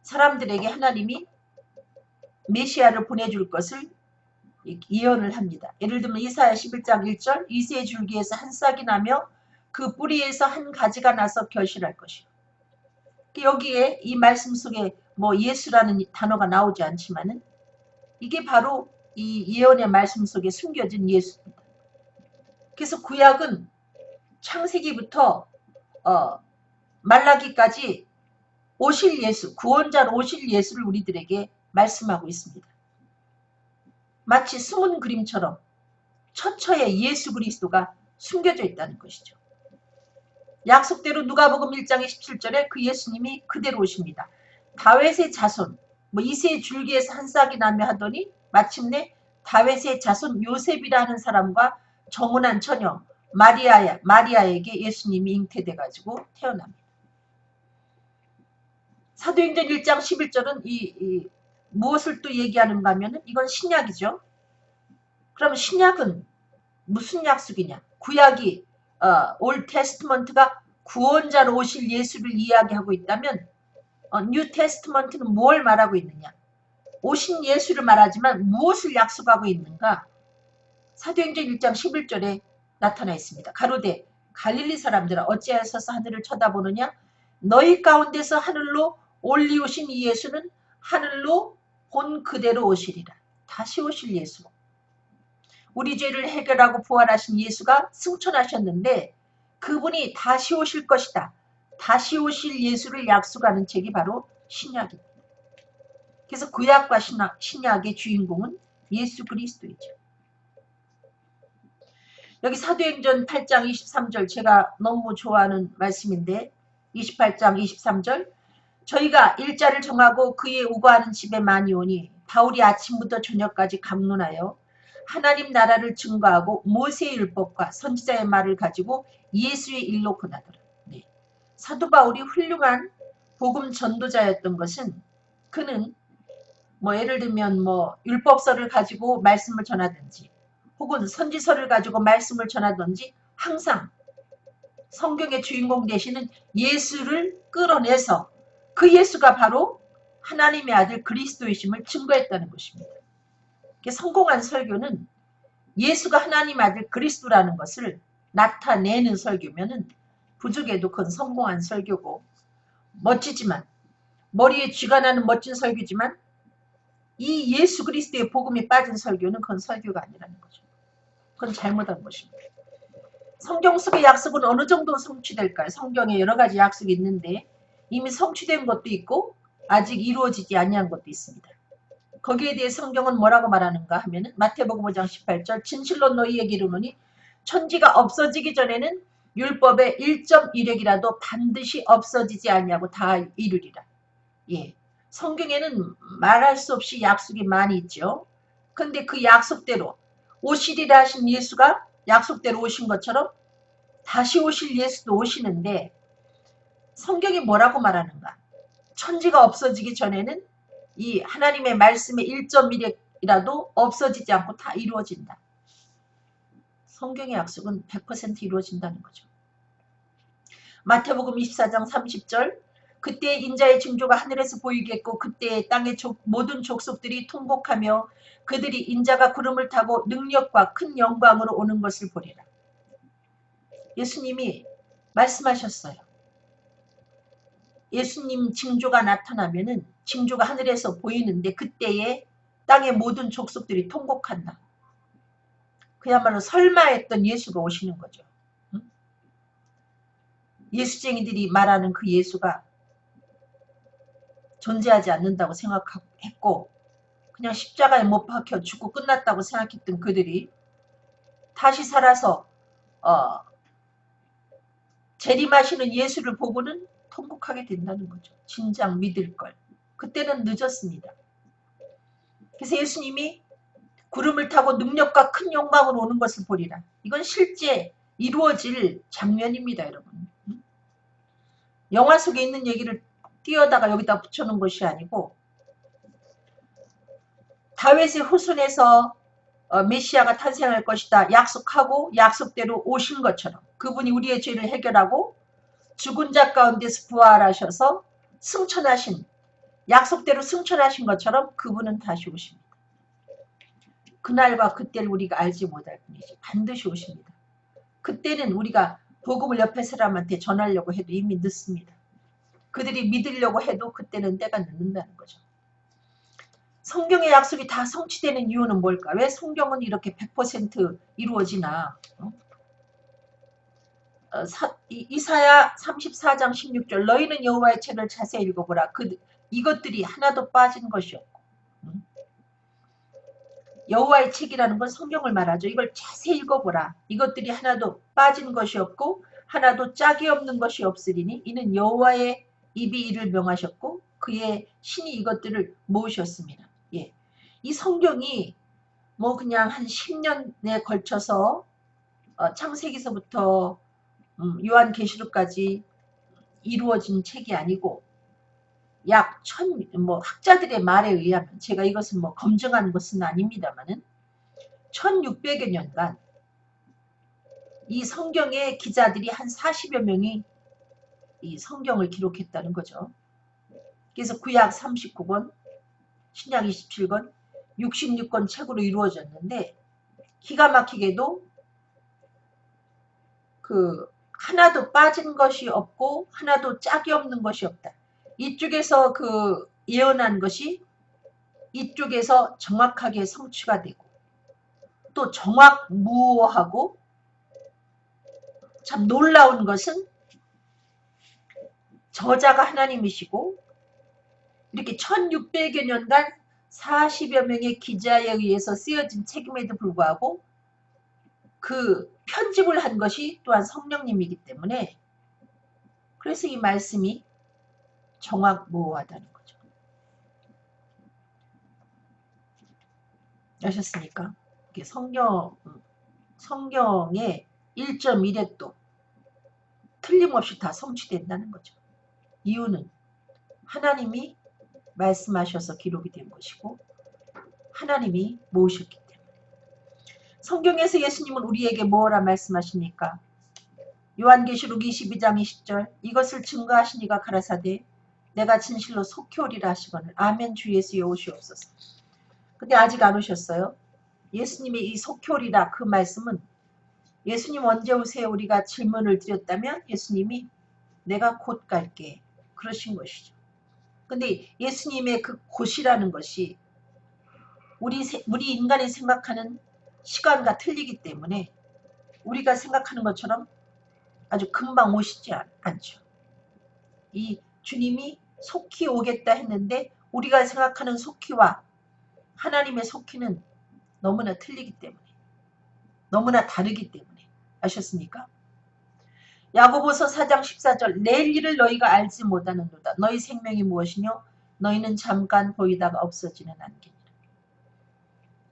사람들에게 하나님이 메시아를 보내줄 것을 예언을 합니다. 예를 들면 이사야 11장 1절 이새의 줄기에서 한 싹이 나며 그 뿌리에서 한 가지가 나서 결실할 것이요. 여기에 이 말씀 속에 예수라는 단어가 나오지 않지만은 이게 바로 이 예언의 말씀 속에 숨겨진 예수입니다. 그래서 구약은 창세기부터 말라기까지 오실 예수, 구원자로 오실 예수를 우리들에게 말씀하고 있습니다. 마치 숨은 그림처럼 처처에 예수 그리스도가 숨겨져 있다는 것이죠. 약속대로 누가복음 1장 27절에 그 예수님이 그대로 오십니다. 다윗의 자손, 이새의 줄기에서 한 싹이 나며 하더니 마침내 다윗의 자손 요셉이라는 사람과 정혼한 처녀 마리아에게 예수님이 잉태돼가지고 태어납니다. 사도행전 1장 11절은 무엇을 또 얘기하는가 하면은 이건 신약이죠. 그럼 신약은 무슨 약속이냐? 구약이 올 테스트먼트가 구원자로 오실 예수를 이야기하고 있다면 뉴 테스트먼트는 뭘 말하고 있느냐? 오신 예수를 말하지만 무엇을 약속하고 있는가? 사도행전 1장 11절에 나타나 있습니다. 가로되 갈릴리 사람들아 어찌하여서 하늘을 쳐다보느냐? 너희 가운데서 하늘로 올리오신 이 예수는 하늘로 본 그대로 오시리라. 다시 오실 예수. 우리 죄를 해결하고 부활하신 예수가 승천하셨는데 그분이 다시 오실 것이다. 다시 오실 예수를 약속하는 책이 바로 신약입니다. 그래서 구약과 신약의 주인공은 예수 그리스도이죠. 여기 사도행전 8장 23절 제가 너무 좋아하는 말씀인데 28장 23절 저희가 일자를 정하고 그의 우거하는 집에 많이 오니 바울이 아침부터 저녁까지 강론하여 하나님 나라를 증거하고 모세의 율법과 선지자의 말을 가지고 예수의 일로 권하더라. 네. 사도 바울이 훌륭한 복음 전도자였던 것은 그는 뭐 예를 들면 뭐 율법서를 가지고 말씀을 전하든지 혹은 선지서를 가지고 말씀을 전하든지 항상 성경의 주인공 되시는 예수를 끌어내서 그 예수가 바로 하나님의 아들 그리스도이심을 증거했다는 것입니다. 성공한 설교는 예수가 하나님 아들 그리스도라는 것을 나타내는 설교면은 부족해도 그건 성공한 설교고, 멋지지만 머리에 쥐가 나는 멋진 설교지만 이 예수 그리스도의 복음이 빠진 설교는 그건 설교가 아니라는 거죠. 그건 잘못한 것입니다. 성경 속의 약속은 어느 정도 성취될까요? 성경에 여러 가지 약속이 있는데 이미 성취된 것도 있고 아직 이루어지지 아니한 것도 있습니다. 거기에 대해 성경은 뭐라고 말하는가 하면은 마태복음 5장 18절 진실로 너희에게 이르노니 천지가 없어지기 전에는 율법의 1.1획이라도 반드시 없어지지 아니하고 다 이루리라. 예. 성경에는 말할 수 없이 약속이 많이 있죠. 근데 그 약속대로 오시리라 하신 예수가 약속대로 오신 것처럼 다시 오실 예수도 오시는데 성경이 뭐라고 말하는가? 천지가 없어지기 전에는 이 하나님의 말씀의 1.1획이라도 없어지지 않고 다 이루어진다. 성경의 약속은 100% 이루어진다는 거죠. 마태복음 24장 30절 그때 인자의 징조가 하늘에서 보이겠고 그때 땅의 모든 족속들이 통곡하며 그들이 인자가 구름을 타고 능력과 큰 영광으로 오는 것을 보리라. 예수님이 말씀하셨어요. 예수님 징조가 나타나면은 징조가 하늘에서 보이는데 그때에 땅의 모든 족속들이 통곡한다. 그야말로 설마했던 예수가 오시는 거죠. 예수쟁이들이 말하는 그 예수가 존재하지 않는다고 생각했고 그냥 십자가에 못 박혀 죽고 끝났다고 생각했던 그들이 다시 살아서 재림하시는 예수를 보고는 통곡하게 된다는 거죠. 진작 믿을 걸. 그때는 늦었습니다. 그래서 예수님이 구름을 타고 능력과 큰 영광으로 오는 것을 보리라. 이건 실제 이루어질 장면입니다, 여러분. 영화 속에 있는 얘기를 띄어다가 여기다 붙여놓은 것이 아니고 다윗의 후손에서 메시아가 탄생할 것이다 약속하고 약속대로 오신 것처럼 그분이 우리의 죄를 해결하고 죽은 자 가운데서 부활하셔서 승천하신 약속대로 승천하신 것처럼 그분은 다시 오십니다. 그날과 그때를 우리가 알지 못할 뿐이지 반드시 오십니다. 그때는 우리가 복음을 옆에 사람한테 전하려고 해도 이미 늦습니다. 그들이 믿으려고 해도 그때는 때가 늦는다는 거죠. 성경의 약속이 다 성취되는 이유는 뭘까? 왜 성경은 이렇게 100% 이루어지나? 이사야 34장 16절 너희는 여호와의 책을 자세히 읽어보라. 이것들이 하나도 빠진 것이 없고 여호와의 책이라는 건 성경을 말하죠. 이걸 자세히 읽어보라. 이것들이 하나도 빠진 것이 없고 하나도 짝이 없는 것이 없으리니 이는 여호와의 입이 이를 명하셨고 그의 신이 이것들을 모으셨습니다. 예. 이 성경이 뭐 그냥 한 10년에 걸쳐서 창세기서부터 요한계시록까지 이루어진 책이 아니고 약 학자들의 말에 의하면 제가 이것은 뭐 검증하는 것은 아닙니다만은 1600여 년간 이 성경의 기자들이 한 40여 명이 이 성경을 기록했다는 거죠. 그래서 구약 39권, 신약 27권, 66권 책으로 이루어졌는데 기가 막히게도 하나도 빠진 것이 없고 하나도 짝이 없는 것이 없다. 이쪽에서 예언한 것이 이쪽에서 정확하게 성취가 되고 또 정확무오하고 참 놀라운 것은 저자가 하나님이시고 이렇게 1600여 년간 40여 명의 기자에 의해서 쓰여진 책임에도 불구하고 그 편집을 한 것이 또한 성령님이기 때문에 그래서 이 말씀이 정확무오하다는 거죠. 아셨습니까? 이게 성경의 1.1획도 틀림없이 다 성취된다는 거죠. 이유는 하나님이 말씀하셔서 기록이 된 것이고 하나님이 모으셨기 때문에. 성경에서 예수님은 우리에게 뭐라 말씀하십니까? 요한계시록 22장 20절 이것을 증거하시니가 가라사대 내가 진실로 속히 오리라 하시거늘 아멘 주 예수여 오시옵소서. 근데 아직 안 오셨어요. 예수님의 이 속히 오리라 그 말씀은 예수님 언제 오세요? 우리가 질문을 드렸다면 예수님이 내가 곧 갈게 그러신 것이죠. 근데 예수님의 그 곧이라는 것이 우리 인간이 생각하는 시간과 틀리기 때문에 우리가 생각하는 것처럼 아주 금방 오시지 않죠. 이 주님이 속히 오겠다 했는데 우리가 생각하는 속히와 하나님의 속히는 너무나 틀리기 때문에 너무나 다르기 때문에 아셨습니까? 야고보서 4장 14절 내일 일을 너희가 알지 못하는도다. 너희 생명이 무엇이뇨? 너희는 잠깐 보이다가 없어지는 안개니라.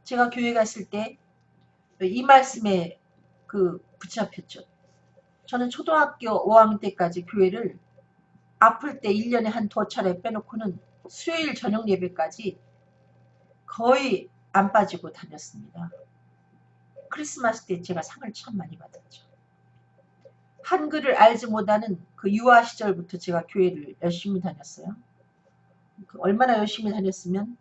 제가 교회 갔을 때 이 말씀에 붙잡혔죠. 저는 초등학교 5학년 때까지 교회를 아플 때 1년에 한 2차례 빼놓고는 수요일 저녁 예배까지 거의 안 빠지고 다녔습니다. 크리스마스 때 제가 상을 참 많이 받았죠. 한글을 알지 못하는 그 유아 시절부터 제가 교회를 열심히 다녔어요. 얼마나 열심히 다녔으면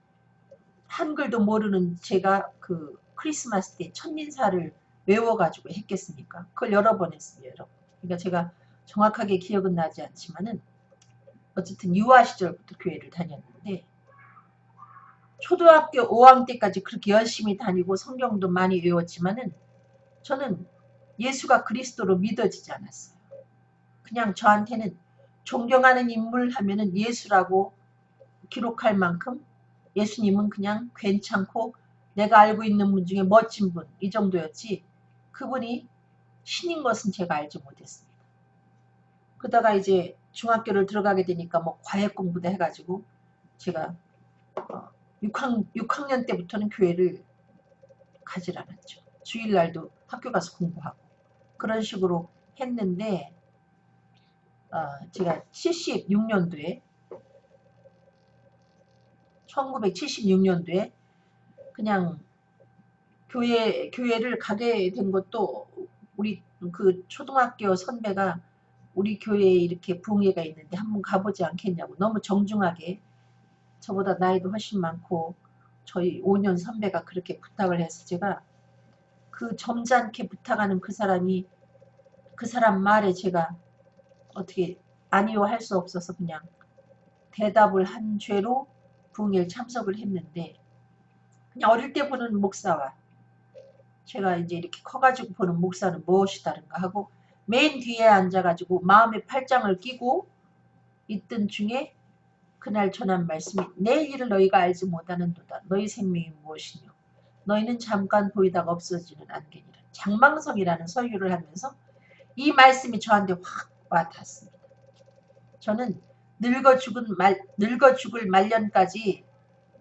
한글도 모르는 제가 그 크리스마스 때 천민사를 외워가지고 했겠습니까? 그걸 여러 번 했어요. 그러니까 제가 정확하게 기억은 나지 않지만은 어쨌든 유아 시절부터 교회를 다녔는데 초등학교 5학년 때까지 그렇게 열심히 다니고 성경도 많이 외웠지만은 저는 예수가 그리스도로 믿어지지 않았어요. 그냥 저한테는 존경하는 인물 하면은 예수라고 기록할 만큼 예수님은 그냥 괜찮고 내가 알고 있는 분 중에 멋진 분 이 정도였지 그분이 신인 것은 제가 알지 못했습니다. 그러다가 이제 중학교를 들어가게 되니까 뭐 과외 공부도 해가지고 제가 6학년 때부터는 교회를 가질 않았죠. 주일날도 학교 가서 공부하고 그런 식으로 했는데 제가 76년도에 1976년도에 그냥 교회를 가게 된 것도 우리 그 초등학교 선배가 우리 교회에 이렇게 부흥회가 있는데 한번 가보지 않겠냐고 너무 정중하게 저보다 나이도 훨씬 많고 저희 5년 선배가 그렇게 부탁을 해서 제가 그 점잖게 부탁하는 그 사람이 그 사람 말에 제가 어떻게 아니요 할 수 없어서 그냥 대답을 한 죄로 부흥회에 참석을 했는데 그냥 어릴 때 보는 목사와 제가 이제 이렇게 커가지고 보는 목사는 무엇이 다른가 하고 맨 뒤에 앉아가지고 마음의 팔짱을 끼고 있던 중에 그날 전한 말씀이 내일 일을 너희가 알지 못하는도다. 너희 생명이 무엇이뇨? 너희는 잠깐 보이다가 없어지는 안개니라. 장망성이라는 설교를 하면서 이 말씀이 저한테 확 와닿았습니다. 저는 늙어 죽을 말년까지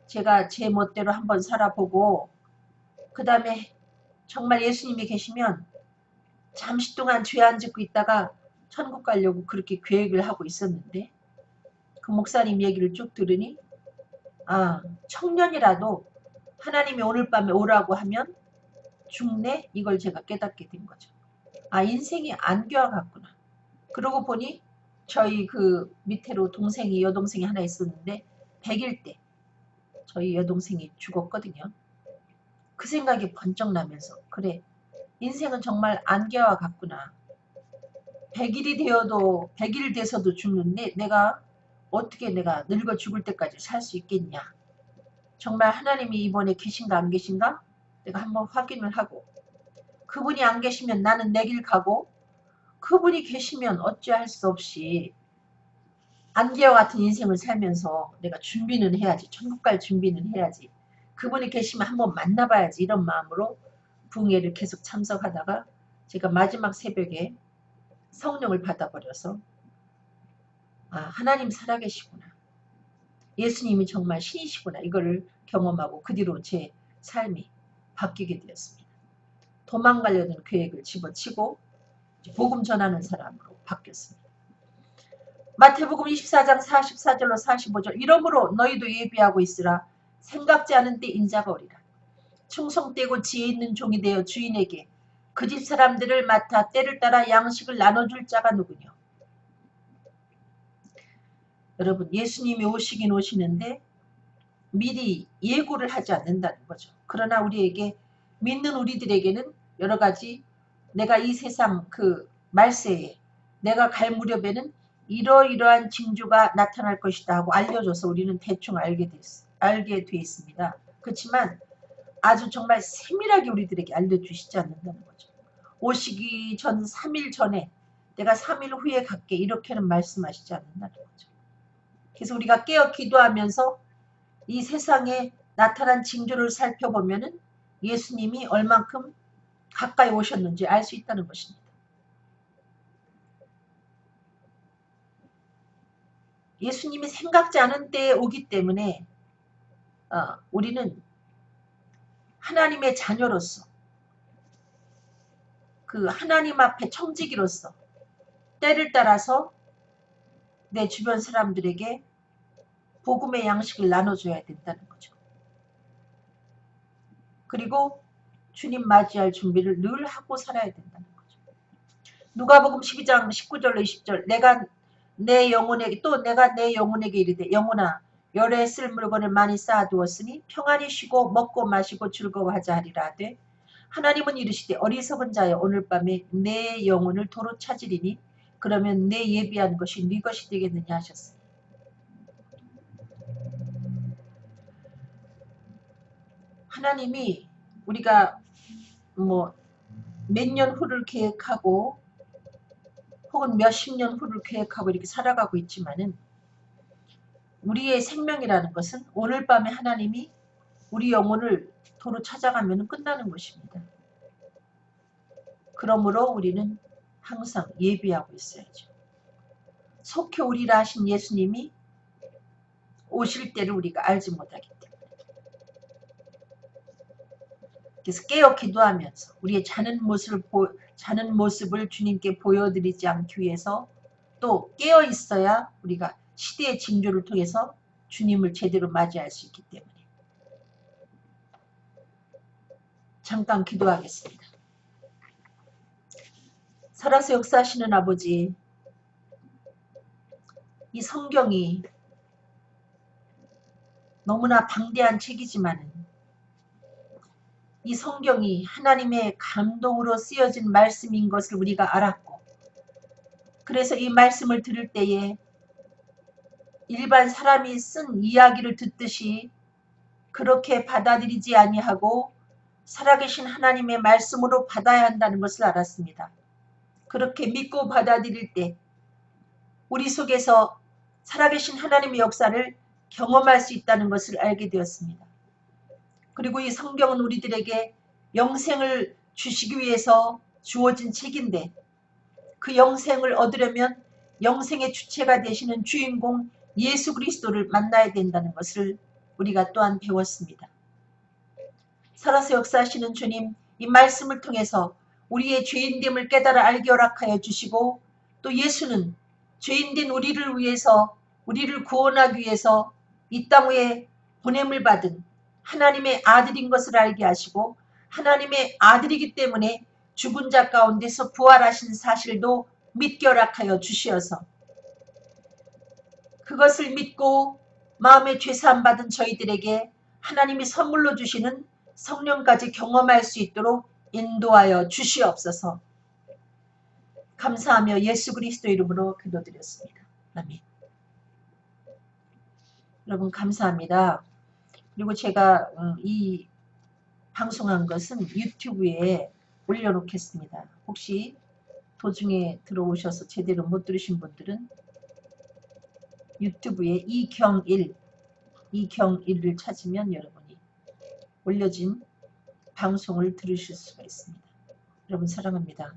제가 제 멋대로 한번 살아보고 그 다음에 정말 예수님이 계시면 잠시 동안 죄 안 짓고 있다가 천국 가려고 그렇게 계획을 하고 있었는데 그 목사님 얘기를 쭉 들으니 청년이라도 하나님이 오늘 밤에 오라고 하면 죽네? 이걸 제가 깨닫게 된 거죠. 인생이 안개와 같구나. 그러고 보니 저희 그 밑으로 여동생이 하나 있었는데 100일 때 저희 여동생이 죽었거든요. 그 생각이 번쩍 나면서 그래 인생은 정말 안개와 같구나. 100일 돼서도 죽는데 내가 어떻게 내가 늙어 죽을 때까지 살 수 있겠냐. 정말 하나님이 이번에 계신가 안 계신가? 내가 한번 확인을 하고 그분이 안 계시면 나는 내 길 가고 그분이 계시면 어찌할 수 없이 안개와 같은 인생을 살면서 내가 준비는 해야지. 천국 갈 준비는 해야지. 그분이 계시면 한번 만나봐야지. 이런 마음으로 부흥회를 계속 참석하다가 제가 마지막 새벽에 성령을 받아버려서 하나님 살아계시구나. 예수님이 정말 신이시구나. 이거를 경험하고 그 뒤로 제 삶이 바뀌게 되었습니다. 도망가려는 계획을 집어치고 복음 전하는 사람으로 바뀌었습니다. 마태복음 24장 44절로 45절 이러므로 너희도 예비하고 있으라. 생각지 않은 때 인자가 오리라. 충성되고 지혜 있는 종이 되어 주인에게 그 집 사람들을 맡아 때를 따라 양식을 나눠줄 자가 누구냐. 여러분 예수님이 오시긴 오시는데 미리 예고를 하지 않는다는 거죠. 그러나 우리에게 믿는 우리들에게는 여러 가지 내가 이 세상 그 말세에 내가 갈 무렵에는 이러이러한 징조가 나타날 것이다 하고 알려줘서 우리는 대충 알게 돼 있습니다. 그렇지만 아주 정말 세밀하게 우리들에게 알려주시지 않는다는 거죠. 오시기 전 3일 전에 내가 3일 후에 갈게 이렇게는 말씀하시지 않는다는 거죠. 그래서 우리가 깨어 기도하면서 이 세상에 나타난 징조를 살펴보면은 예수님이 얼만큼 가까이 오셨는지 알 수 있다는 것입니다. 예수님이 생각지 않은 때에 오기 때문에 우리는 하나님의 자녀로서 그 하나님 앞에 청지기로서 때를 따라서 내 주변 사람들에게 복음의 양식을 나눠줘야 된다는 거죠. 그리고 주님 맞이할 준비를 늘 하고 살아야 된다는 거죠. 누가복음 12장 19절로 20절 내가 내 영혼에게 이르되 영혼아 열에 쓸 물건을 많이 쌓아두었으니 평안히 쉬고 먹고 마시고 즐거워하자 하리라 하되 하나님은 이르시되 어리석은 자여 오늘 밤에 내 영혼을 도로 찾으리니 그러면 내 예비한 것이 네 것이 되겠느냐 하셨어요. 하나님이 우리가 뭐 몇 년 후를 계획하고 혹은 몇십 년 후를 계획하고 이렇게 살아가고 있지만은 우리의 생명이라는 것은 오늘 밤에 하나님이 우리 영혼을 도로 찾아가면 끝나는 것입니다. 그러므로 우리는 항상 예비하고 있어야죠. 속히 오리라 하신 예수님이 오실 때를 우리가 알지 못하기 때문에. 그래서 깨어 기도하면서 우리의 자는 모습을 주님께 보여드리지 않기 위해서 또 깨어 있어야 우리가 시대의 징조를 통해서 주님을 제대로 맞이할 수 있기 때문에. 잠깐 기도하겠습니다. 살아서 역사하시는 아버지, 이 성경이 너무나 방대한 책이지만 이 성경이 하나님의 감동으로 쓰여진 말씀인 것을 우리가 알았고 그래서 이 말씀을 들을 때에 일반 사람이 쓴 이야기를 듣듯이 그렇게 받아들이지 아니하고 살아계신 하나님의 말씀으로 받아야 한다는 것을 알았습니다. 그렇게 믿고 받아들일 때 우리 속에서 살아계신 하나님의 역사를 경험할 수 있다는 것을 알게 되었습니다. 그리고 이 성경은 우리들에게 영생을 주시기 위해서 주어진 책인데 그 영생을 얻으려면 영생의 주체가 되시는 주인공 예수 그리스도를 만나야 된다는 것을 우리가 또한 배웠습니다. 살아서 역사하시는 주님, 이 말씀을 통해서 우리의 죄인됨을 깨달아 알게 허락하여 주시고 또 예수는 죄인된 우리를 위해서 우리를 구원하기 위해서 이 땅 위에 보냄을 받은 하나님의 아들인 것을 알게 하시고 하나님의 아들이기 때문에 죽은 자 가운데서 부활하신 사실도 믿게 허락하여 주시어서 그것을 믿고 마음의 죄사함 받은 저희들에게 하나님이 선물로 주시는 성령까지 경험할 수 있도록 인도하여 주시옵소서. 감사하며 예수 그리스도 이름으로 기도드렸습니다. 아멘. 여러분 감사합니다. 그리고 제가 이 방송한 것은 유튜브에 올려놓겠습니다. 혹시 도중에 들어오셔서 제대로 못 들으신 분들은 유튜브에 이경일을 찾으면 여러분이 올려진 방송을 들으실 수가 있습니다. 여러분 사랑합니다.